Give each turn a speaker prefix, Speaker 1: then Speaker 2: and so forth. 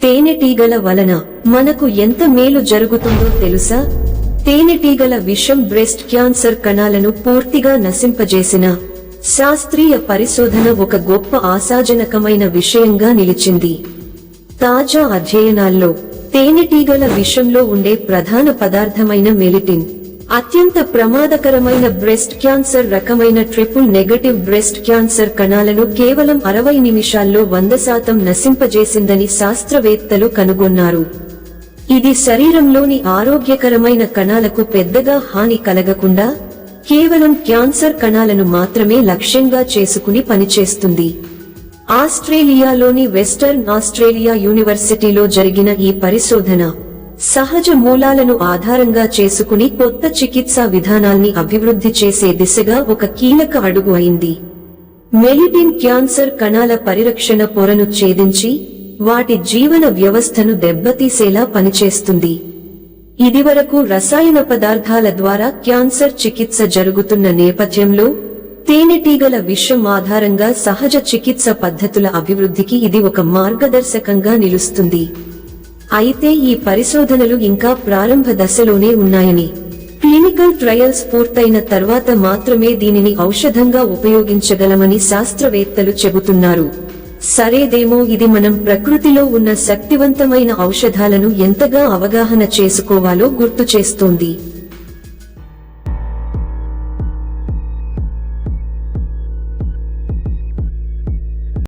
Speaker 1: తేనెటీగల వలన మనకు ఎంత మేలు జరుగుతుందో తెలుసా? తేనెటీగల విషం బ్రెస్ట్ క్యాన్సర్ కణాలను పూర్తిగా నశింపజేసిన శాస్త్రీయ పరిశోధన ఒక గొప్ప ఆశాజనకమైన విషయంగా నిలిచింది. తాజా అధ్యయనాల్లో తేనెటీగల విషంలో ఉండే ప్రధాన పదార్థమైన మెలిటిన్ అత్యంత ప్రమాదకరమైన బ్రెస్ట్ క్యాన్సర్ రకమైన ట్రిపుల్ నెగటివ్ బ్రెస్ట్ క్యాన్సర్ కణాలను కేవలం 60 నిమిషాల్లో 100% నశింపజేసిందని శాస్త్రవేత్తలు కనుగొన్నారు. ఇది శరీరంలోని ఆరోగ్యకరమైన కణాలకు పెద్దగా హాని కలగకుండా కేవలం క్యాన్సర్ కణాలను మాత్రమే లక్ష్యంగా చేసుకుని పనిచేస్తుంది. ఆస్ట్రేలియాలోని వెస్టర్న్ ఆస్ట్రేలియా యూనివర్సిటీలో జరిగిన ఈ పరిశోధన సహజ మూలాలను ఆధారంగా చేసుకుని కొత్త చికిత్సా విధానాల్ని అభివృద్ధి చేసే దిశగా ఒక కీలక అడుగు అయింది. మెలిటిన్ క్యాన్సర్ కణాల పరిరక్షణ పొరను ఛేదించి వాటి జీవన వ్యవస్థను దెబ్బతీసేలా పనిచేస్తుంది. ఇదివరకు రసాయన పదార్థాల ద్వారా క్యాన్సర్ చికిత్స జరుగుతున్న నేపథ్యంలో తేనెటీగల విషం ఆధారంగా సహజ చికిత్స పద్ధతుల అభివృద్ధికి ఇది ఒక మార్గదర్శకంగా నిలుస్తుంది. అయితే ఈ పరిశోధనలు ఇంకా ప్రారంభ దశలోనే ఉన్నాయని, క్లినికల్ ట్రయల్స్ పూర్తయిన తర్వాత మాత్రమే దీనిని ఔషధంగా ఉపయోగించగలమని శాస్త్రవేత్తలు చెబుతున్నారు. సరేదేమో, ఇది మనం ప్రకృతిలో ఉన్న శక్తివంతమైన ఔషధాలను ఎంతగా అవగాహన చేసుకోవాలో గుర్తు చేస్తోంది.